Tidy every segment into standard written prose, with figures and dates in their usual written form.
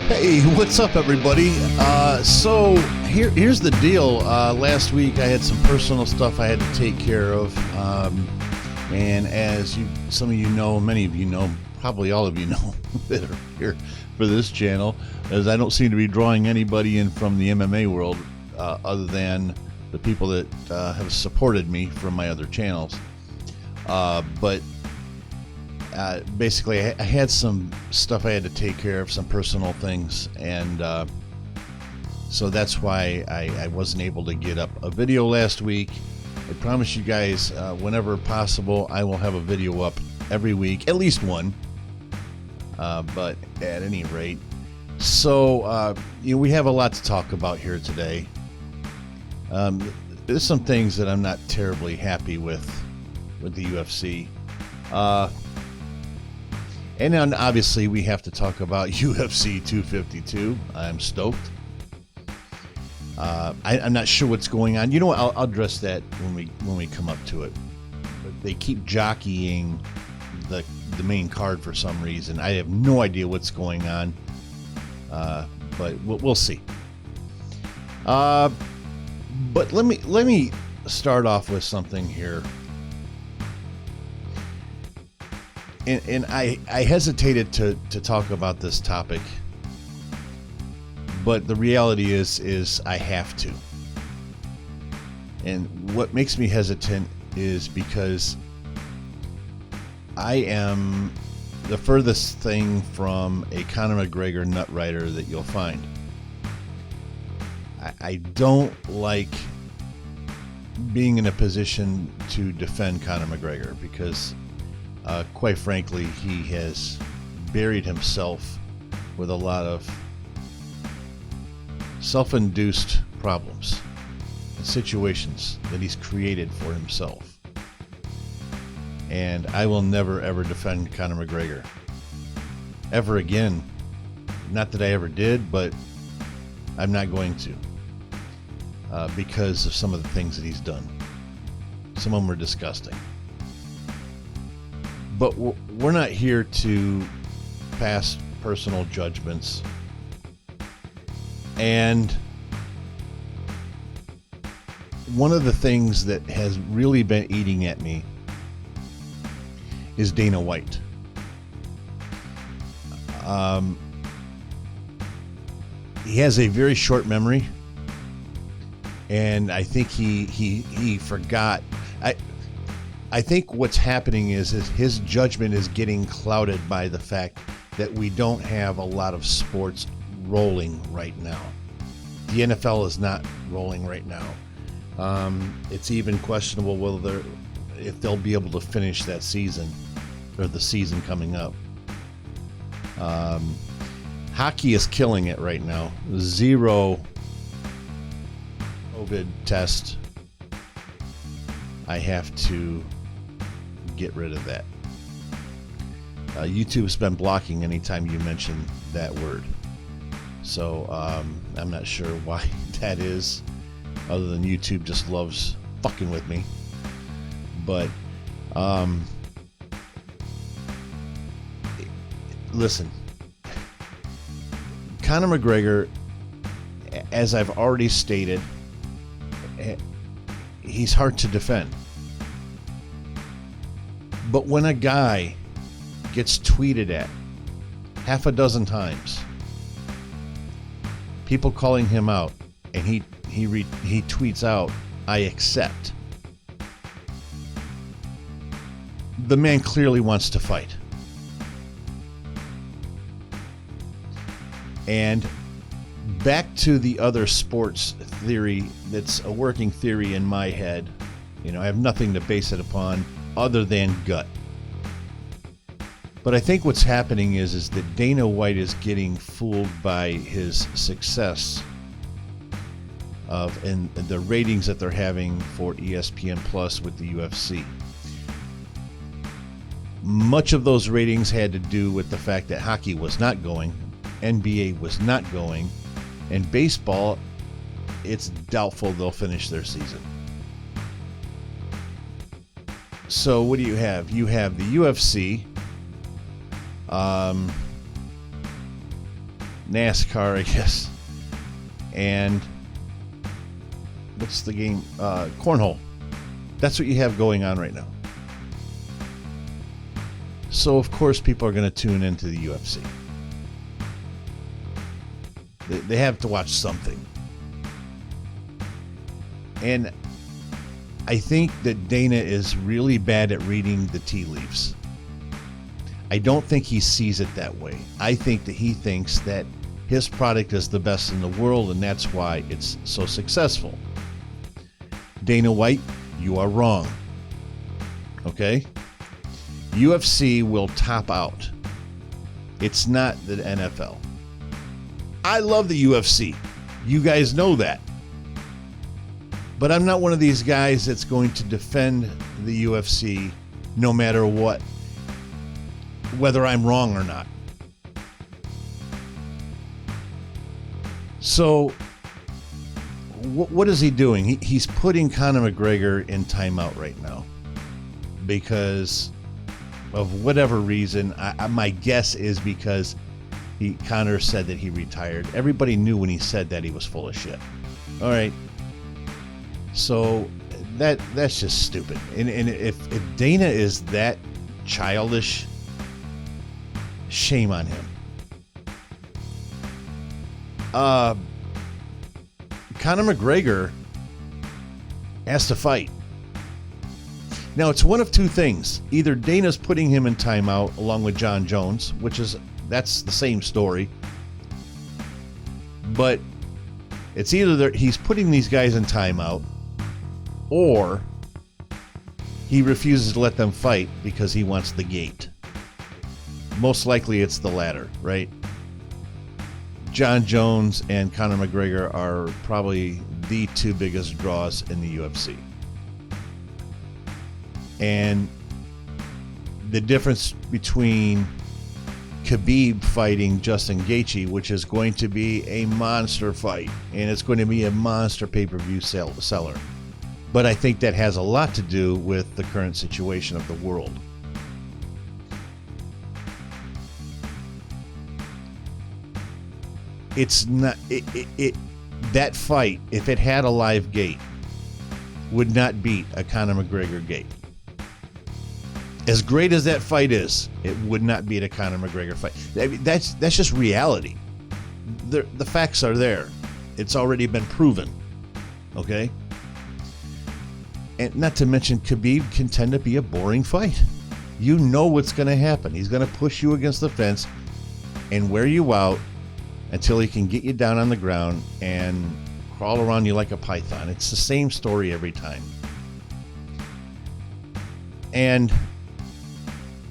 Hey, what's up, everybody? So here's the deal. Last week I had some personal stuff I had to take care of, and as some of you know, many of you know, probably all of you know that are here for this channel, as I don't seem to be drawing anybody in from the MMA world, other than the people that have supported me from my other channels. But basically, I had some stuff I had to take care of, some personal things, and so that's why I wasn't able to get up a video last week. I promise you guys, whenever possible, I will have a video up every week, at least one, but at any rate. So, we have a lot to talk about here today. There's some things that I'm not terribly happy with the UFC. And then obviously we have to talk about UFC 252. I'm stoked. I'm not sure what's going on. You know what? I'll address that when we come up to it. But they keep jockeying the main card for some reason. I have no idea what's going on. But we'll see. But let me start off with something here. And I hesitated to talk about this topic, but the reality is I have to. And what makes me hesitant is because I am the furthest thing from a Conor McGregor nut rider that you'll find. I don't like being in a position to defend Conor McGregor because quite frankly, he has buried himself with a lot of self-induced problems and situations that he's created for himself. And I will never, ever defend Conor McGregor. Ever again. Not that I ever did, but I'm not going to. Because of some of the things that he's done. Some of them are disgusting. But we're not here to pass personal judgments. And one of the things that has really been eating at me is Dana White. He has a very short memory, and I think he forgot. I think what's happening is his judgment is getting clouded by the fact that we don't have a lot of sports rolling right now. The NFL is not rolling right now. It's even questionable whether if they'll be able to finish that season or the season coming up. Hockey is killing it right now. 0 COVID test. I have to get rid of that. YouTube's been blocking anytime you mention that word. So I'm not sure why that is, other than YouTube just loves fucking with me. But listen, Conor McGregor, as I've already stated, he's hard to defend. But when a guy gets tweeted at half a dozen times, people calling him out, and he tweets out, "I accept." The man clearly wants to fight. And back to the other sports theory that's a working theory in my head. I have nothing to base it upon other than gut. But I think what's happening is that Dana White is getting fooled by his success and the ratings that they're having for ESPN Plus with the UFC. Much of those ratings had to do with the fact that hockey was not going, NBA was not going, and baseball, it's doubtful they'll finish their season. So what do you have? You have the UFC, NASCAR, I guess, and what's the game? Cornhole. That's what you have going on right now. So, of course, people are going to tune into the UFC. They have to watch something. And I think that Dana is really bad at reading the tea leaves. I don't think he sees it that way. I think that he thinks that his product is the best in the world, and that's why it's so successful. Dana White, you are wrong. Okay? UFC will top out. It's not the NFL. I love the UFC. You guys know that. But I'm not one of these guys that's going to defend the UFC no matter what, whether I'm wrong or not. So, what is he doing? He's putting Conor McGregor in timeout right now because of whatever reason. My guess is because Conor said that he retired. Everybody knew when he said that he was full of shit. All right. So that's just stupid. And if Dana is that childish, shame on him. Conor McGregor has to fight. Now, it's one of two things. Either Dana's putting him in timeout along with John Jones, that's the same story. But it's either he's putting these guys in timeout, or he refuses to let them fight because he wants the gate. Most likely it's the latter, right? John Jones and Conor McGregor are probably the two biggest draws in the UFC. And the difference between Khabib fighting Justin Gaethje, which is going to be a monster fight, and it's going to be a monster pay-per-view seller. But I think that has a lot to do with the current situation of the world. It's not that fight, if it had a live gate, would not beat a Conor McGregor gate. As great as that fight is, it would not beat a Conor McGregor fight. I mean, that's just reality. The facts are there. It's already been proven. Okay? And not to mention, Khabib can tend to be a boring fight. You know what's going to happen. He's going to push you against the fence and wear you out until he can get you down on the ground and crawl around you like a python. It's the same story every time. And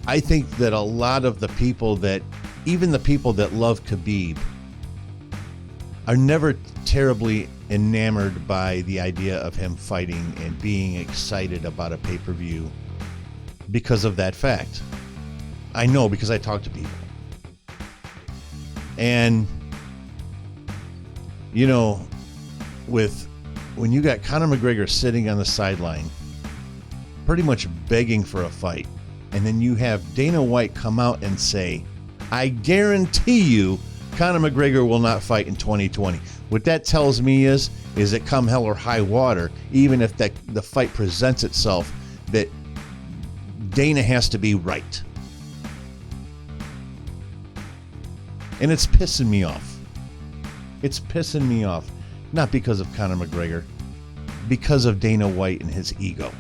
I think that a lot of the people even the people that love Khabib, are never terribly enamored by the idea of him fighting and being excited about a pay-per-view because of that fact. I know, because I talk to people. And, you know, when you got Conor McGregor sitting on the sideline, pretty much begging for a fight, and then you have Dana White come out and say, I guarantee you Conor McGregor will not fight in 2020. What that tells me is that come hell or high water, even if the fight presents itself, that Dana has to be right. And it's pissing me off. It's pissing me off. Not because of Conor McGregor, because of Dana White and his ego.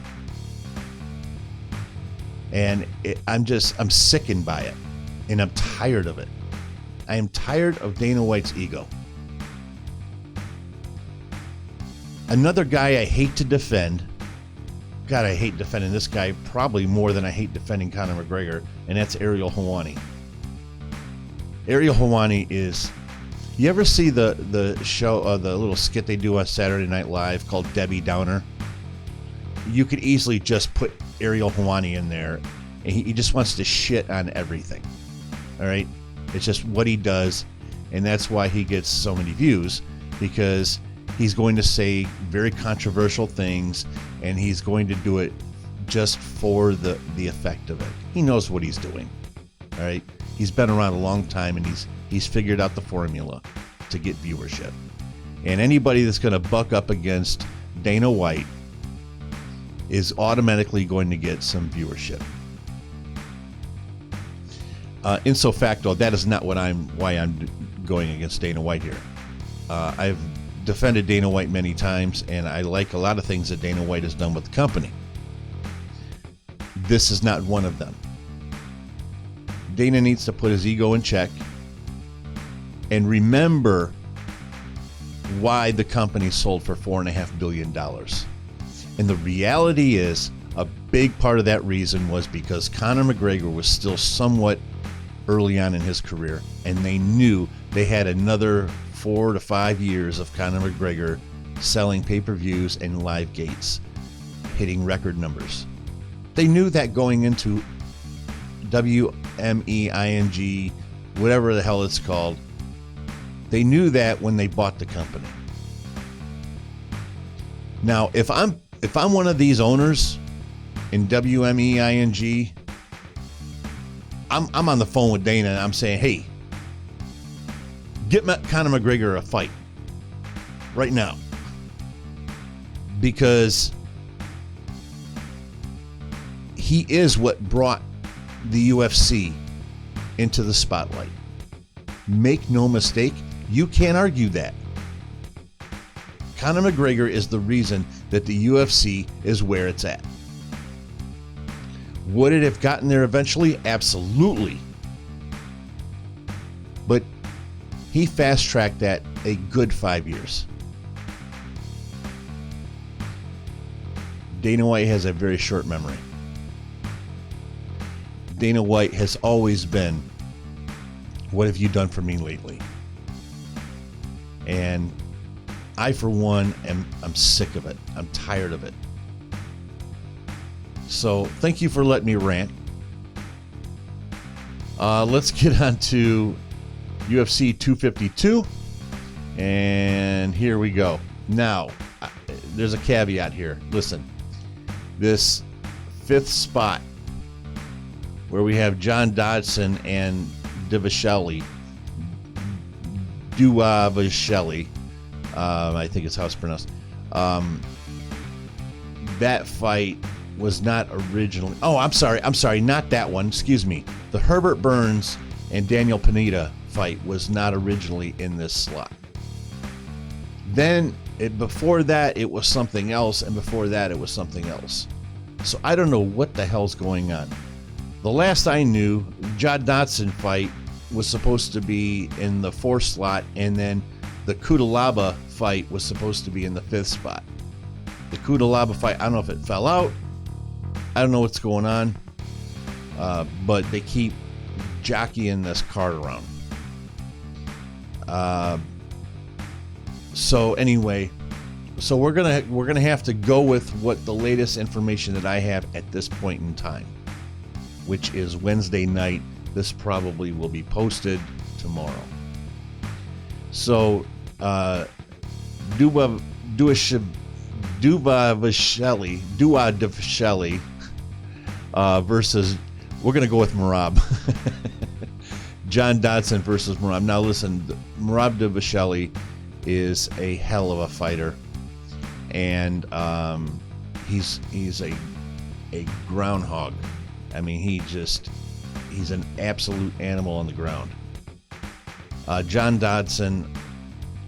And I'm sickened by it. And I'm tired of it. I am tired of Dana White's ego. Another guy I hate to defend. God, I hate defending this guy probably more than I hate defending Conor McGregor, and that's Ariel Helwani. Ariel Helwani is... You ever see the show, the little skit they do on Saturday Night Live called Debbie Downer? You could easily just put Ariel Helwani in there, and he just wants to shit on everything. All right? It's just what he does, and that's why he gets so many views, because he's going to say very controversial things, and he's going to do it just for the effect of it. He knows what he's doing. All right, he's been around a long time, and he's figured out the formula to get viewership. And anybody that's going to buck up against Dana White is automatically going to get some viewership. In so facto, that is not why I'm going against Dana White here. I've defended Dana White many times, and I like a lot of things that Dana White has done with the company. This is not one of them. Dana needs to put his ego in check and remember why the company sold for $4.5 billion. And the reality is, a big part of that reason was because Conor McGregor was still somewhat early on in his career, and they knew they had another 4 to 5 years of Conor McGregor selling pay-per-views and live gates, hitting record numbers. They knew that going into WMEING, whatever the hell it's called. They knew that when they bought the company. Now, if I'm one of these owners in WMEING, I'm on the phone with Dana and I'm saying, hey, get Conor McGregor a fight right now, because he is what brought the UFC into the spotlight. Make no mistake, you can't argue that. Conor McGregor is the reason that the UFC is where it's at. Would it have gotten there eventually? Absolutely. But he fast-tracked that a good 5 years. Dana White has a very short memory. Dana White has always been, what have you done for me lately? And I, for one, I'm sick of it. I'm tired of it. So thank you for letting me rant. Let's get on to UFC 252. And here we go. Now, there's a caveat here. Listen, this fifth spot where we have John Dodson and Dvalishvili, I think it's how it's pronounced. That fight was not originally... Oh, I'm sorry, not that one. Excuse me. The Herbert Burns and Daniel Pineda fight was not originally in this slot. Then, before that, it was something else, and before that, it was something else. So I don't know what the hell's going on. The last I knew, John Dodson fight was supposed to be in the fourth slot, and then the Kudalaba fight was supposed to be in the fifth spot. The Kudalaba fight, I don't know if it fell out. I don't know what's going on. But they keep jockeying this card around. So anyway, so we're gonna have to go with what the latest information that I have at this point in time, which is Wednesday night. This probably will be posted tomorrow. So, Dvalishvili versus, we're going to go with Merab. John Dodson versus Merab. Now listen, Merab Dvalishvili is a hell of a fighter, and he's a groundhog. I mean, he's an absolute animal on the ground. John Dodson,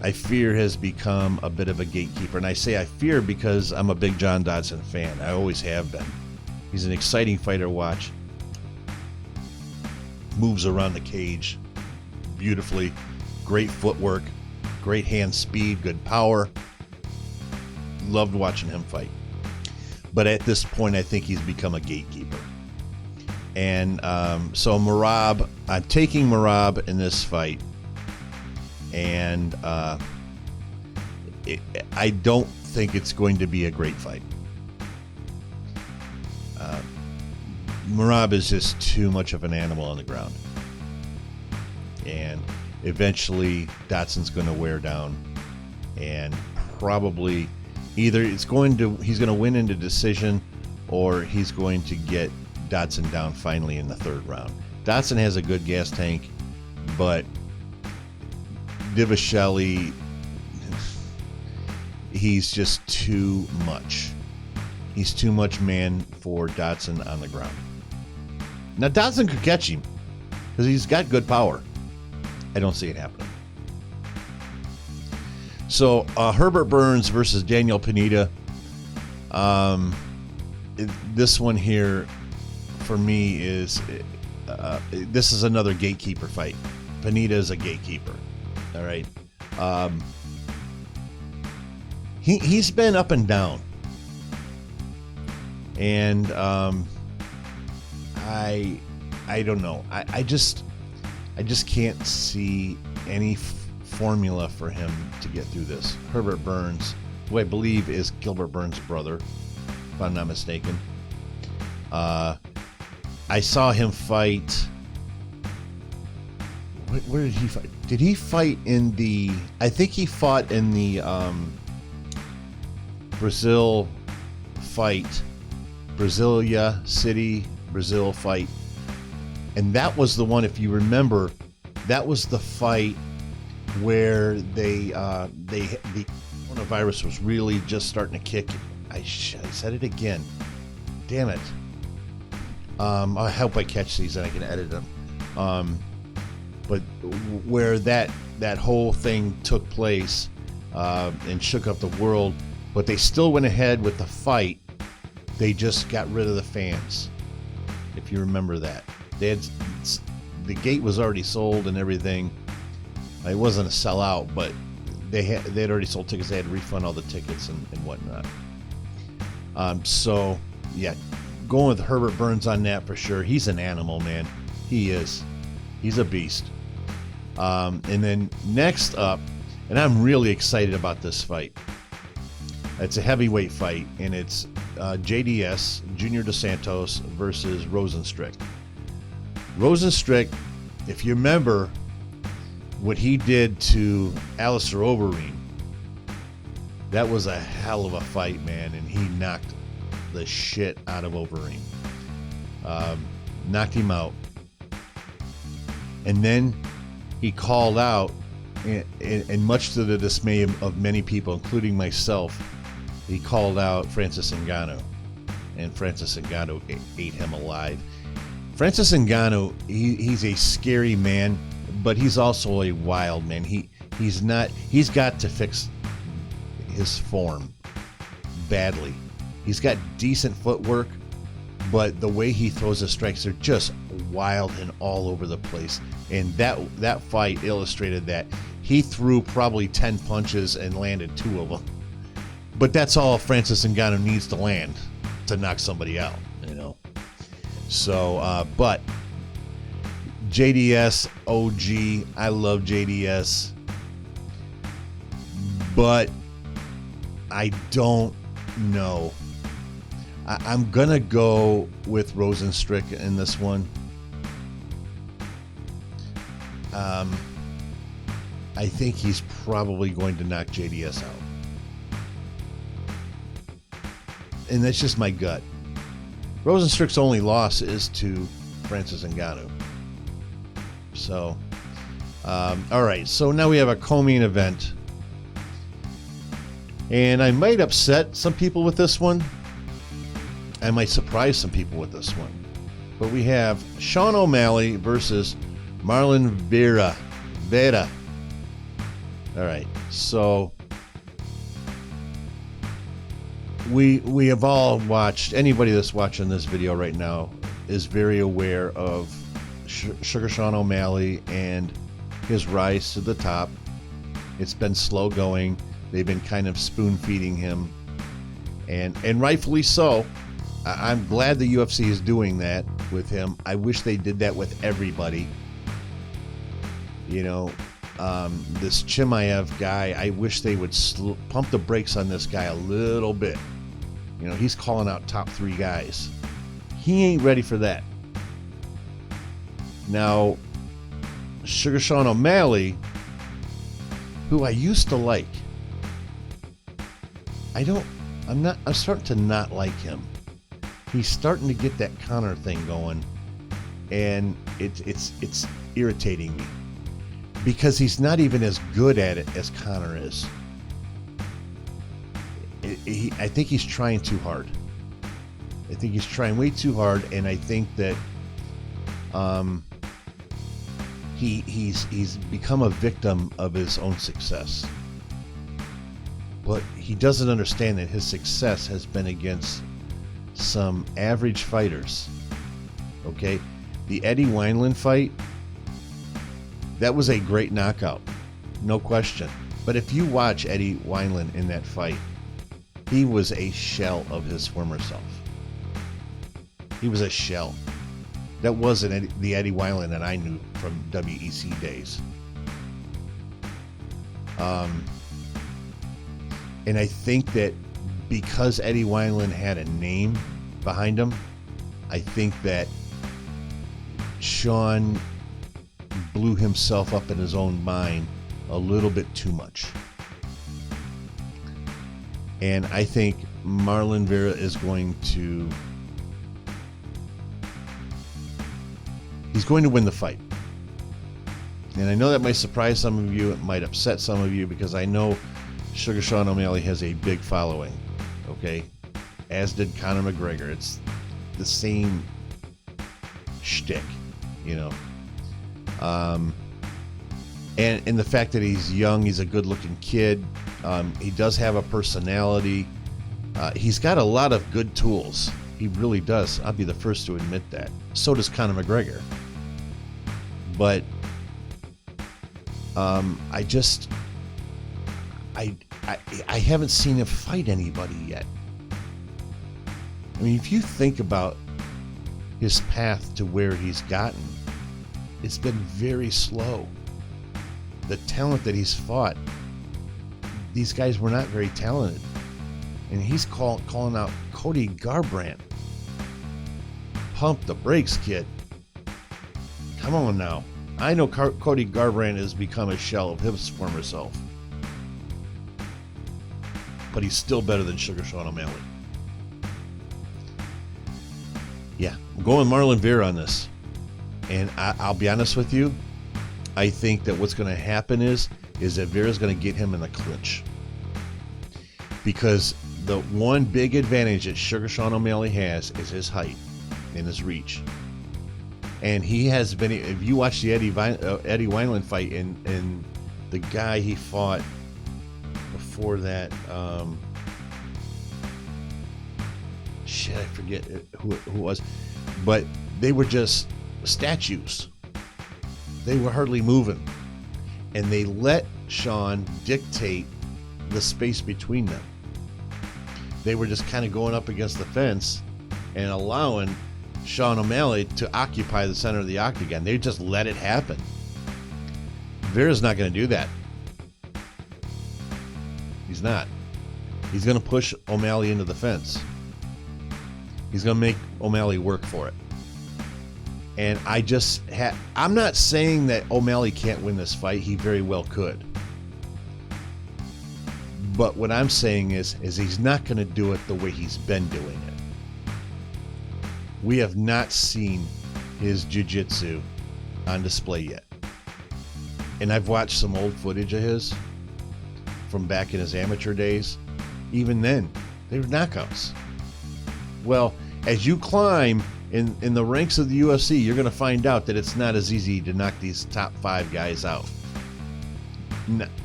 I fear, has become a bit of a gatekeeper. And I say I fear because I'm a big John Dodson fan. I always have been. He's an exciting fighter to watch. Moves around the cage beautifully. Great footwork. Great hand speed. Good power. Loved watching him fight. But at this point, I think he's become a gatekeeper. And so Merab, I'm taking Merab in this fight. And I don't think it's going to be a great fight. Merab is just too much of an animal on the ground. And eventually Dodson's going to wear down. And probably either he's going to win in the decision, or he's going to get Dodson down finally in the third round. Dotson has a good gas tank, but Divicelli, he's just too much. He's too much man for Dotson on the ground. Now, Dotson could catch him because he's got good power. I don't see it happening. So, Herbert Burns versus Daniel Pineda. This one here, for me, is this is another gatekeeper fight. Pineda is a gatekeeper. All right. He's been up and down. And I don't know. I just can't see any formula for him to get through this. Herbert Burns, who I believe is Gilbert Burns' brother, if I'm not mistaken. I saw him fight. Where did he fight? Did he fight in the? I think he fought in the Brazil fight, Brasilia City, Brazil fight, and that was the one. If you remember, that was the fight where the coronavirus was really just starting to kick. I said it again. Damn it. I hope I catch these and I can edit them. But where that whole thing took place and shook up the world, but they still went ahead with the fight. They just got rid of the fans, if you remember that. They had, the gate was already sold and everything. It wasn't a sellout, but they had already sold tickets. They had to refund all the tickets and whatnot. So yeah, going with Herbert Burns on that for sure. He's an animal, man. He is. He's a beast. And then next up, and I'm really excited about this fight. It's a heavyweight fight, and it's JDS, Junior Dos Santos, versus Rosenstrick. Rosenstrick, if you remember what he did to Alistair Overeem, that was a hell of a fight, man, and he knocked the shit out of Overeem. Knocked him out. And then he called out, and much to the dismay of many people, including myself, he called out Francis Ngannou, and Francis Ngannou ate him alive. Francis Ngannou, he's a scary man, but he's also a wild man. He's got to fix his form badly. He's got decent footwork, but the way he throws his strikes are just wild and all over the place. And that fight illustrated that. He threw probably 10 punches and landed 2 of them. But that's all Francis Ngannou needs to land to knock somebody out, you know. So, but JDS, OG, I love JDS. But I don't know. I'm going to go with Rosenstrick in this one. I think he's probably going to knock JDS out. And that's just my gut. Rosenstrick's only loss is to Francis Ngannou. So, all right. So now we have a co-main event. And I might upset some people with this one. I might surprise some people with this one. But we have Sean O'Malley versus Marlon Vera. All right. So we have all watched, anybody that's watching this video right now is very aware of Sugar Sean O'Malley and his rise to the top. It's been slow going. They've been kind of spoon feeding him, and rightfully so. I'm glad the UFC is doing that with him. I wish they did that with everybody. You know, this Chimaev guy, I wish they would pump the brakes on this guy a little bit. You know, he's calling out top 3 guys. He ain't ready for that. Now, Sugar Sean O'Malley, who I used to like, I'm starting to not like him. He's starting to get that Conor thing going, and it's irritating me because he's not even as good at it as Conor is. I think he's trying too hard. I think he's trying way too hard, and I think that he's become a victim of his own success. But he doesn't understand that his success has been against some average fighters. Okay? The Eddie Wineland fight, that was a great knockout. No question. But if you watch Eddie Wineland in that fight, he was a shell of his former self. He was a shell. That wasn't the Eddie Wineland that I knew from WEC days. And I think that because Eddie Wineland had a name behind him, I think that Sean blew himself up in his own mind a little bit too much. And I think Marlon Vera is going to... he's going to win the fight. And I know that might surprise some of you. It might upset some of you because I know Sugar Sean O'Malley has a big following. Okay? As did Conor McGregor. It's the same shtick, you know. And the fact that he's young, he's a good-looking kid. He does have a personality. He's got a lot of good tools. He really does. I'll be the first to admit that. So does Conor McGregor. But I haven't seen him fight anybody yet. I mean, if you think about his path to where he's gotten, it's been very slow. The talent that he's fought, these guys were not very talented. And he's calling out Cody Garbrandt. Pump the brakes, kid. Come on now. I know Cody Garbrandt has become a shell of his former self. But he's still better than Sugar Sean O'Malley. Yeah, I'm going Marlon Vera on this. And I'll be honest with you, I think that what's going to happen is that Vera's going to get him in the clinch. Because the one big advantage that Sugar Sean O'Malley has is his height and his reach. And he has been, if you watch the Eddie Wineland fight and the guy he fought before that, I forget who it was, but they were just statues. They were hardly moving. And they let Sean dictate the space between them. They were just kind of going up against the fence and allowing Sean O'Malley to occupy the center of the octagon. They just let it happen. Vera's not going to do that. He's not. He's going to push O'Malley into the fence. He's going to make O'Malley work for it. And I'm not saying that O'Malley can't win this fight. He very well could. But what I'm saying is he's not going to do it the way he's been doing it. We have not seen his jiu-jitsu on display yet. And I've watched some old footage of his from back in his amateur days. Even then, they were knockouts. Well, as you climb in the ranks of the UFC, you're going to find out that it's not as easy to knock these top 5 guys out.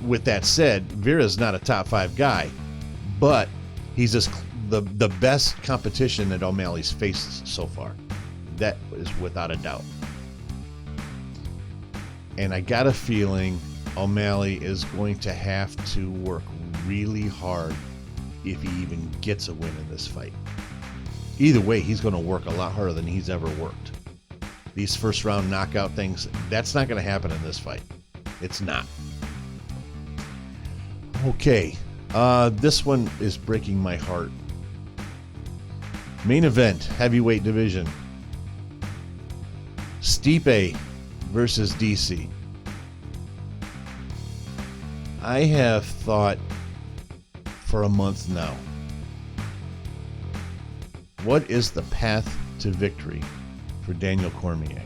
With that said, Vera's not a top 5 guy, but he's the best competition that O'Malley's faced so far. That is without a doubt. And I got a feeling O'Malley is going to have to work really hard if he even gets a win in this fight. Either way, he's going to work a lot harder than he's ever worked. These first round knockout things, that's not going to happen in this fight. It's not. Okay, this one is breaking my heart. Main event, heavyweight division. Stipe versus DC. I have thought for a month now, what is the path to victory for for Daniel Cormier.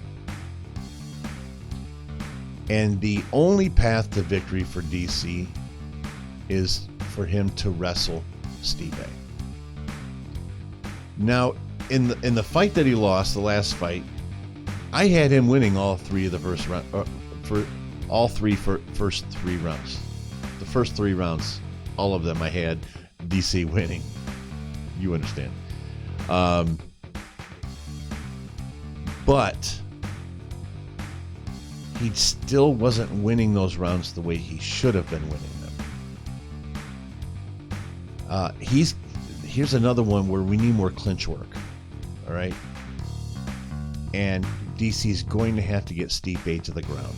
And the only path to victory for DC is for him to wrestle Stipe. Now, in the fight that he lost, the last fight, I had him winning all three of the first round, first three rounds. The first three rounds, all of them, I had DC winning. You understand? But he still wasn't winning those rounds the way he should have been winning them. Here's another one where we need more clinch work. All right, and DC's going to have to get Stipe to the ground.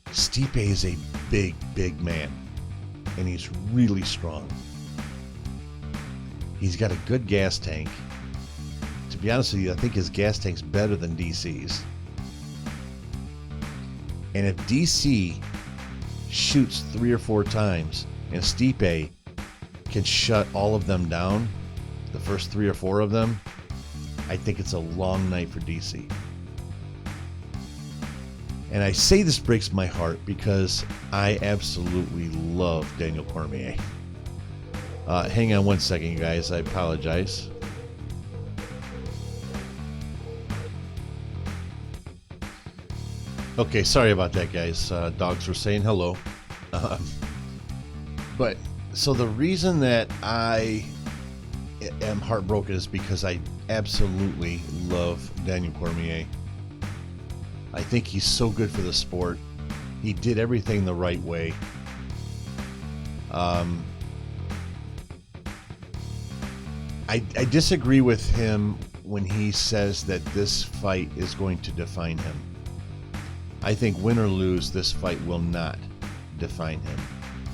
Stipe is a big man, and he's really strong. He's got a good gas tank. To be honest with you, I think his gas tank's better than DC's. And if DC shoots 3 or 4 times and Stipe can shut all of them down, the first 3 or 4 of them, I think it's a long night for DC. And I say this breaks my heart because I absolutely love Daniel Cormier. Hang on one second, you guys. I apologize. Okay, sorry about that, guys. Dogs were saying hello. But so the reason that I am heartbroken is because I absolutely love Daniel Cormier. I think he's so good for the sport. He did everything the right way. I disagree with him when he says that this fight is going to define him. I think win or lose, this fight will not define him.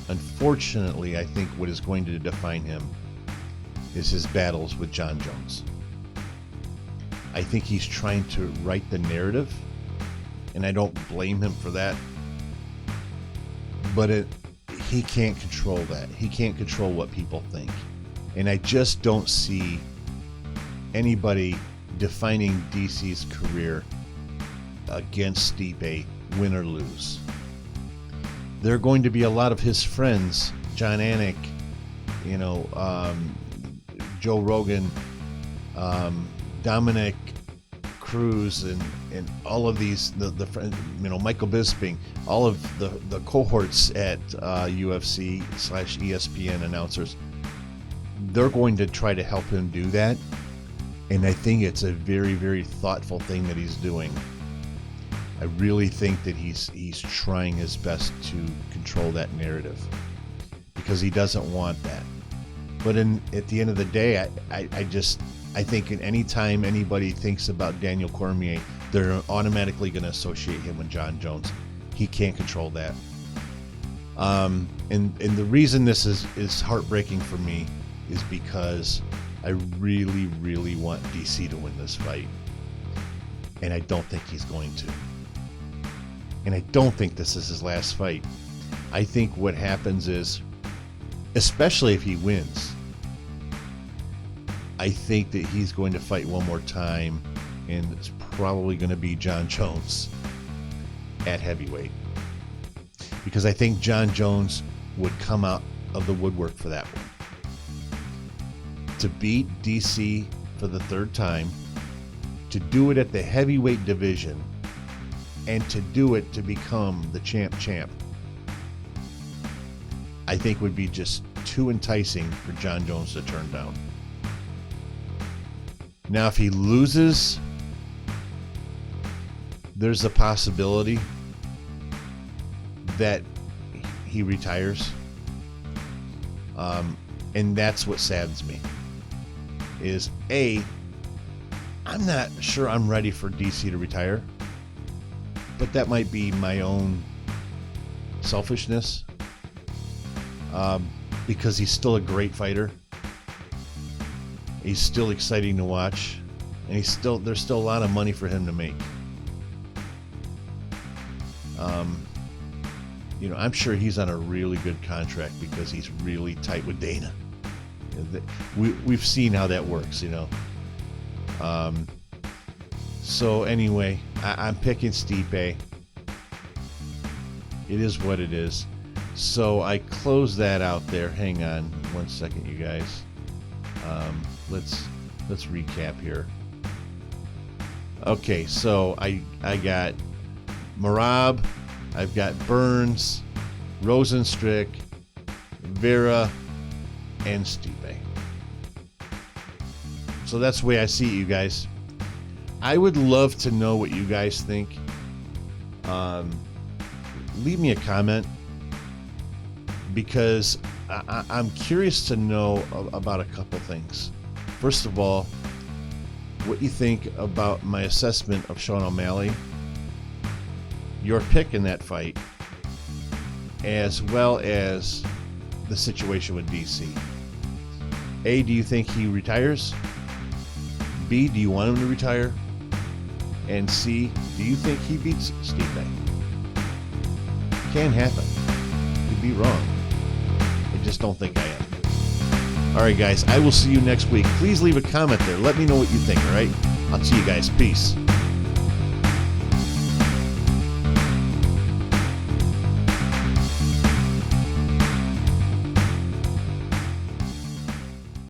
Unfortunately, I think what is going to define him is his battles with Jon Jones. I think he's trying to write the narrative, and I don't blame him for that. But he can't control that. He can't control what people think. And I just don't see anybody defining DC's career against Stipe, win or lose. There are going to be a lot of his friends, John Anik, Joe Rogan, Dominic Cruz, and all of these, the Michael Bisping, all of the cohorts at UFC/ESPN announcers. They're going to try to help him do that, and I think it's a very, very thoughtful thing that he's doing. I really think that he's trying his best to control that narrative because he doesn't want that. But at the end of the day, I think any time anybody thinks about Daniel Cormier, they're automatically going to associate him with Jon Jones. He can't control that. And the reason this is heartbreaking for me is because I really, really want DC to win this fight. And I don't think he's going to. And I don't think this is his last fight. I think what happens is, especially if he wins, I think that he's going to fight one more time, and it's probably going to be Jon Jones at heavyweight. Because I think Jon Jones would come out of the woodwork for that one. To beat DC for the 3rd time, to do it at the heavyweight division, and to do it to become the champ, I think would be just too enticing for Jon Jones to turn down. Now, if he loses, there's a possibility that he retires. And that's what saddens me. Is I'm not sure I'm ready for DC to retire. But that might be my own selfishness, because he's still a great fighter. He's still exciting to watch, and there's still a lot of money for him to make. I'm sure he's on a really good contract because he's really tight with Dana. We've seen how that works, So anyway, I'm picking Stipe. It is what it is. So I close that out there. Hang on one second, you guys. Let's recap here. Okay, so I got Merab, I've got Burns, Rosenstrick, Vera, and Stipe. So that's the way I see it, you guys. I would love to know what you guys think. Leave me a comment, because I'm curious to know about a couple things. First of all, what you think about my assessment of Sean O'Malley, your pick in that fight, as well as the situation with DC. A, do you think he retires? B, do you want him to retire? And C, do you think he beats Stipe? Can happen. Could be wrong. I just don't think I am. Alright guys, I will see you next week. Please leave a comment there. Let me know what you think, alright? I'll see you guys. Peace.